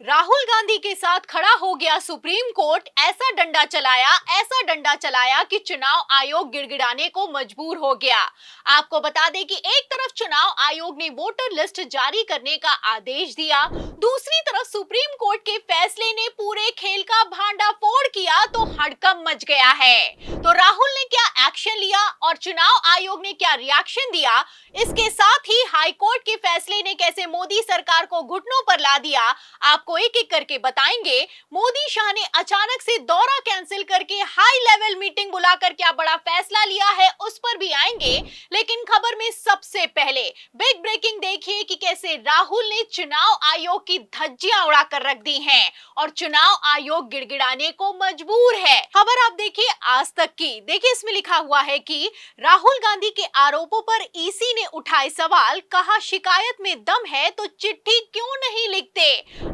राहुल गांधी के साथ खड़ा हो गया सुप्रीम कोर्ट। ऐसा डंडा चलाया कि चुनाव आयोग गिड़गिड़ाने को मजबूर हो गया। आपको बता दें कि एक तरफ चुनाव आयोग ने वोटर लिस्ट जारी करने का आदेश दिया, दूसरी तरफ सुप्रीम कोर्ट के फैसले ने पूरे खेल का भांडाफोड़ किया तो हड़कंप मच गया है। तो राहुल ने क्या एक्शन लिया और चुनाव आयोग ने क्या रिएक्शन दिया, इसके साथ ही हाईकोर्ट के फैसले ने कैसे मोदी सरकार को घुटनों पर ला दिया, आपको एक एक करके बताएंगे। मोदी शाह ने अचानक से दौरा कैंसिल करके हाई लेवल मीटिंग बुलाकर क्या बड़ा फैसला लिया है, उस पर भी आएंगे। लेकिन खबर में सबसे पहले बिग ब्रेकिंग देखिए कि कैसे राहुल ने चुनाव आयोग की धज्जियां उड़ाकर रख दी हैं और चुनाव आयोग गिड़गिड़ाने को मजबूर है। खबर आप देखिए आज तक की। देखिए इसमें लिखा हुआ है कि राहुल गांधी के आरोपों पर ईसी ने उठाए सवाल, कहा शिकायत में दम है तो चिट्ठी क्यों नहीं लिखते।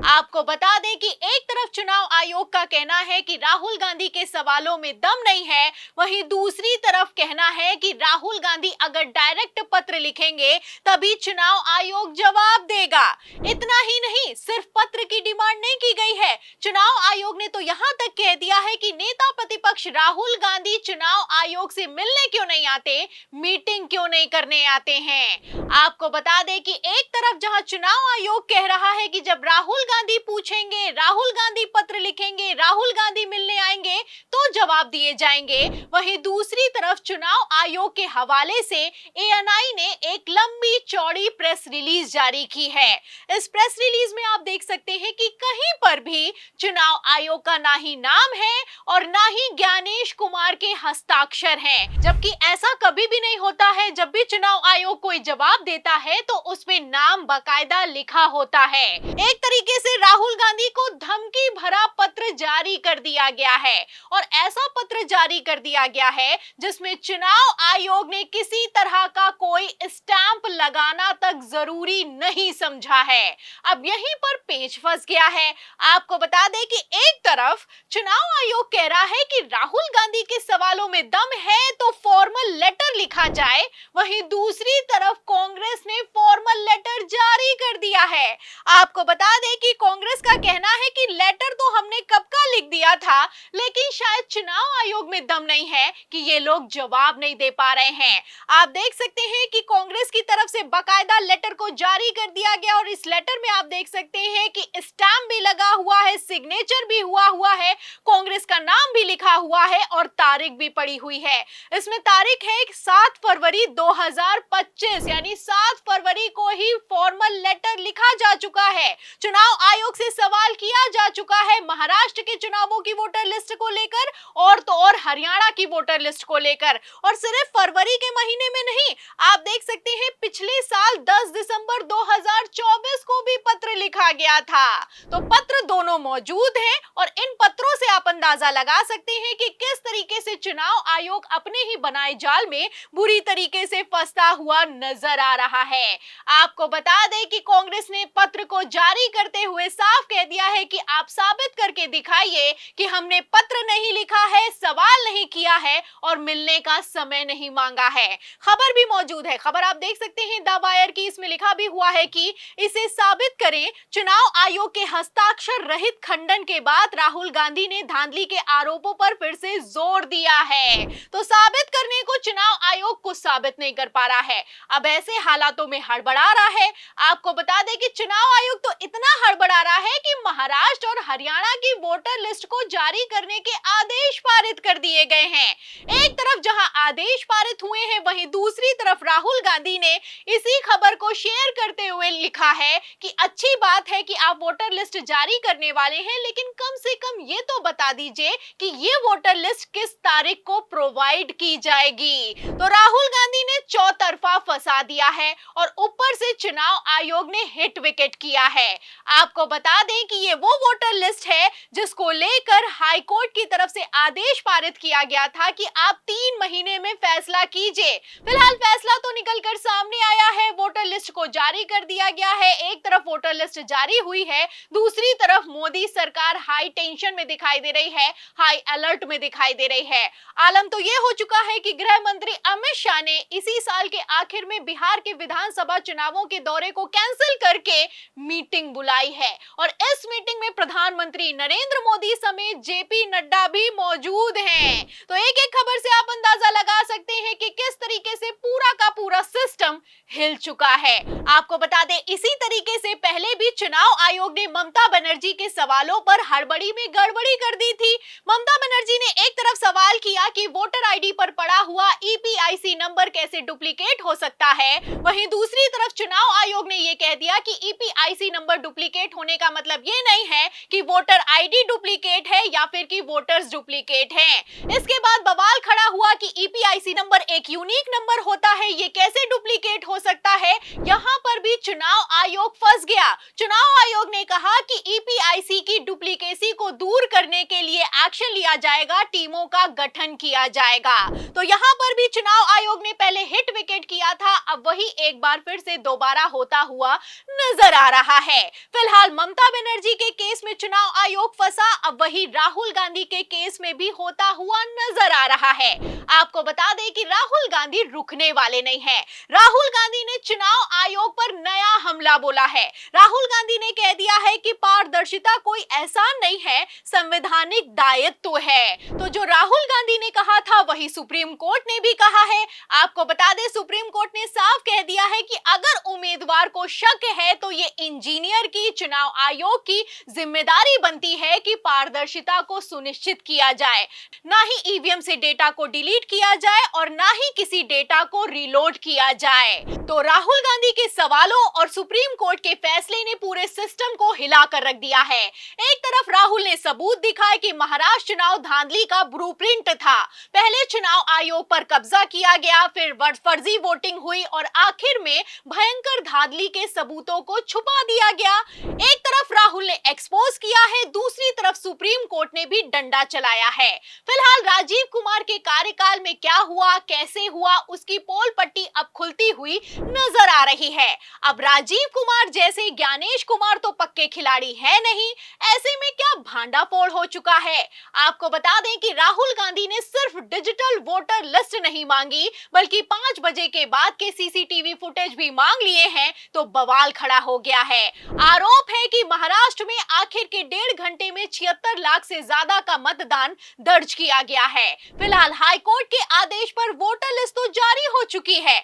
आपको बता दें कि एक तरफ चुनाव आयोग का कहना है कि राहुल गांधी के सवालों में दम नहीं है, वहीं दूसरी तरफ कहना है कि राहुल गांधी अगर डायरेक्ट पत्र लिखेंगे तभी चुनाव आयोग जवाब देगा। इतना ही नहीं, सिर्फ पत्र की डिमांड नहीं की गई है, चुनाव आयोग ने तो यहां तक कह दिया है कि नेता प्रतिपक्ष राहुल गांधी चुनाव आयोग से मिलने क्यों नहीं आते, मीटिंग क्यों नहीं करने आते हैं। आपको बता दें कि एक तरफ जहां चुनाव आयोग कह रहा है कि जब राहुल गांधी पूछेंगे, राहुल गांधी पत्र लिखेंगे, राहुल गांधी मिलने आएंगे तो जवाब दिए जाएंगे, वहीं दूसरी तरफ चुनाव आयोग के हवाले से एएनआई ने एक लंबी चौड़ी प्रेस रिलीज जारी की है। इस प्रेस रिलीज में आप देख सकते हैं कि कहीं पर भी चुनाव आयोग का ना ही नाम है और ना ही ज्ञानेश कुमार के हस्ताक्षर हैं, जबकि ऐसा कभी भी नहीं होता है। जब भी चुनाव आयोग कोई जवाब देता है तो उसमें नाम बकायदा लिखा होता है। एक तरीके से राहुल गांधी को धमकी भरा पत्र जारी कर दिया गया है और ऐसा पत्र जारी कर दिया गया है जिसमें चुनाव आयोग ने किसी तरह का कोई स्टैंप लगाना तक जरूरी नहीं समझा है। अब यहीं पर पेच फंस गया है। आपको बता दें कि एक तरफ चुनाव आयोग कह रहा है कि राहुल गांधी के सवालों में दम है तो फॉर्मल लेटर लिखा जाए, वहीं दूसरी तरफ कांग्रेस ने फॉर्मल लेटर जारी कर दिया है। आपको बता दें कि कांग्रेस का कहना है कि लेटर तो हमने कब का लिख दिया था, लेकिन शायद चुनाव आयोग में दम नहीं है कि ये लोग जवाब नहीं दे पा रहे हैं। आप देख सकते हैं कि कांग्रेस की तरफ से बकायदा लेटर को जारी कर दिया गया और इस लेटर में आप देख सकते हैं कि स्टैंप भी लगा हुआ है, सिग्नेचर भी हुआ है, कांग्रेस का नाम भी लिखा हुआ है और तारीख भी पड़ी हुई है। इसमें तारीख है 7 फरवरी 2025, यानी 7 फरवरी को ही फॉर्मल लेटर लिखा जा चुका है। चुनाव आयोग से सवाल किया जा चुका है महाराष्ट्र के चुनावों की वोटर लिस्ट को लेकर और तो और हरियाणा की वोटर लिस्ट को लेकर। और सिर्फ फरवरी के महीने में नहीं, आप देख सकते हैं पिछले साल 10 दिसंबर 2024 को भी पत्र लिखा गया था। तो पत्र दोनों मौजूद हैं और इन पत्रों से आप अंदाजा लगा सकते हैं कि किस तरीके से चुनाव आयोग अपने ही बनाए जाल में बुरी तरीके से फंसता हुआ नजर आ रहा है। आपको बता दें कि कांग्रेस ने पत्र को जारी करते हुए साफ कह दिया है कि आप साबित करके दिखाइए कि हमने पत्र नहीं लिखा है, सवाल नहीं किया है और मिलने का समय नहीं मांगा है। खबर भी मौजूद है, खबर आप देख सकते हैं द वायर की, इसमें लिखा भी हुआ है कि इसे साबित करें। चुनाव आयोग के हस्ताक्षर रहित खंडन के बाद राहुल गांधी ने धांधली के आरोपों पर फिर से जोर दिया है। तो साबित करने को चुनाव आयोग कुछ साबित नहीं कर पा रहा है, अब ऐसे हालातों में हड़बड़ा रहा है। आपको बता दें कि चुनाव आयोग तो इतना हड़बड़ा रहा है कि महाराष्ट्र और हरियाणा की वोटर लिस्ट को जारी करने के आदेश पारित कर दिए गए हैं। एक तरफ जहां आदेश पारित हुए हैं, वहीं दूसरी तरफ राहुल गांधी ने इसी खबर को शेयर करते हुए लिखा है कि अच्छी बात है कि आप वोटर लिस्ट जारी करने वाले हैं, लेकिन कम से कम ये तो बता दीजिए कि ये वोटर लिस्ट किस तारीख को प्रोवाइड की जाएगी। तो राहुल गांधी ने चौतरफा फंसा दिया है और ऊपर से चुनाव आयोग ने हिट विकेट किया है। आपको बता दें कि ये वो वोटर लिस्ट है जिसको लेकर हाई कोर्ट की तरफ से आदेश पारित किया गया था कि आप 3 महीने में फैसला कीजिए। फिलहाल फैसला तो निकलकर सामने आया है, वोटर लिस्ट को जारी कर दिया गया है। एक तरफ वोटर लिस्ट जारी हुई है, दूसरी तरफ मोदी सरकार हाई टेंशन में दिखाई दे रही है, हाई अलर्ट में दिखाई दे रही है। आलम तो ये हो चुका है कि गृह मंत्री अमित शाह ने इसी साल के आखिर में बिहार के विधानसभा चुनावों के दौरे को कैंसिल करके मीटिंग बुलाई है और इस मीटिंग में प्रधानमंत्री नरेंद्र मोदी समेत जेपी नड्डा भी मौजूद हैं। तो एक एक खबर से आप अंदाजा लगा सकते हैं कि किस तरीके से पूरा का पूरा सिस्टम हिल चुका है। आपको बता दें, इसी तरीके से पहले भी चुनाव आयोग ने ममता बनर्जी के सवालों पर हड़बड़ी में गड़बड़ी कर दी थी। ममता बनर्जी ने एक तरफ सवाल किया कि वोटर आईडी पर पड़ा हुआ ईपीआईसी नंबर कैसे डुप्लीकेट हो सकता है, वहीं दूसरी तरफ चुनाव आयोग ने यह कह दिया कि ईपीआईसी नंबर डुप्लीकेट होने का मतलब ये नहीं है कि वोटर आईडी डुप्लीकेट है या फिर कि वोटर्स डुप्लीकेट हैं। इसके बाद बवाल खड़ा हुआ कि ईपीआईसी नंबर एक यूनिक नंबर होता है, ये कैसे डुप्लीकेट हो सकता है। यहां पर भी चुनाव आयोग फंस गया। चुनाव आयोग ने कहा कि ईपीआईसी की डुप्लीकेसी को दूर करने के लिए एक्शन लिया जाएगा, टीमों का गठन किया जाएगा। तो यहां पर भी चुनाव आयोग ने पहले हिट विकेट किया था, अब वही एक बार फिर से दोबारा होता हुआ नजर आ रहा है। फिलहाल ममता बनर्जी के केस में चुनाव आयोग फंसा, अब वही राहुल गांधी के केस में भी होता हुआ नजर आ रहा है। आपको बता दें कि राहुल गांधी रुकने वाले नहीं है। राहुल गांधी ने चुनाव आयोग पर नया हमला बोला है। राहुल गांधी ने कह दिया है कि पारदर्शिता कोई एहसान नहीं है, संवैधानिक दायित्व है। तो जो राहुल गांधी ने कहा था वही सुप्रीम कोर्ट ने भी कहा है। आपको बता दें, सुप्रीम कोर्ट ने साफ कह दिया है कि अगर उम्मीदवार को शक है तो ये इंजीनियर की, चुनाव आयोग की जिम्मेदारी बनती है कि पारदर्शिता को सुनिश्चित किया जाए। ना ही ईवीएम से डेटा को डिलीट किया जाए और ना ही किसी डेटा को रीलोड किया जाए। तो राहुल गांधी के सवालों और सुप्रीम कोर्ट के फैसले ने पूरे सिस्टम को हिलाकर रख दिया है। एक तरफ राहुल ने सबूत दिखाए कि महाराष्ट्र चुनाव धांधली का ब्लूप्रिंट था। पहले चुनाव आयोग पर कब्जा किया गया, फिर फर्जी वोटिंग हुई और आखिर में भयंकर धांधली के सबूतों को छुपा दिया गया। एक तरफ राहुल ने एक्सपोज किया है, दूसरी तरफ सुप्रीम कोर्ट ने भी डंडा चलाया है। फिलहाल राजीव कुमार के कार्यकाल में क्या हुआ, कैसे हुआ, उसकी पोल पट्टी अब खुलती हुई नजर आ रही है। अब राजीव कुमार जैसे ज्ञानेश कुमार तो पक्के खिलाड़ी है नहीं, ऐसे में क्या भांडाफोड़ हो चुका है। आपको बता दें कि राहुल गांधी ने सिर्फ डिजिटल वोटर लिस्ट नहीं मांगी, बल्कि 5 बजे के बाद के सीसीटीवी फुटेज भी मांग लिए हैं, तो बवाल खड़ा हो गया है। आरोप है कि महाराष्ट्र में आखिर के 1.5 घंटे में 76 लाख से ज्यादा का मतदान दर्ज किया गया है। फिलहाल हाईकोर्ट के आदेश पर वोटर लिस्ट तो जारी हो चुकी है।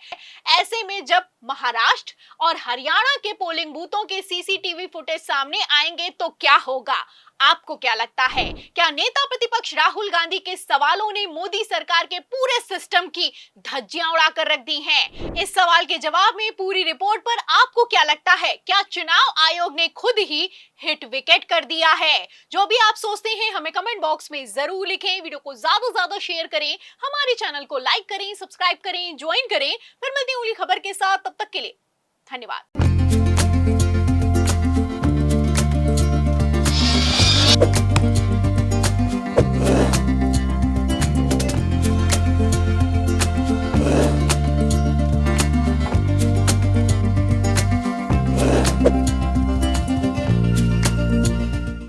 ऐसे में जब महाराष्ट्र और हरियाणा के पोलिंग बूथों के सीसीटीवी फुटेज सामने आएंगे तो क्या होगा, आपको क्या लगता है? क्या नेता प्रतिपक्ष राहुल गांधी के सवालों ने मोदी सरकार के पूरे सिस्टम की धज्जियां उड़ाकर रख दी हैं? इस सवाल के जवाब में पूरी रिपोर्ट पर आपको क्या लगता है? क्या चुनाव आयोग ने खुद ही हिट विकेट कर दिया है? जो भी आप सोचते हैं हमें कमेंट बॉक्स में जरूर लिखें। वीडियो को ज्यादा से ज्यादा शेयर करें, हमारे चैनल को लाइक करें, सब्सक्राइब करें, ज्वाइन करें। फिर मिलती हूं अगली खबर के साथ, तब तक के लिए धन्यवाद।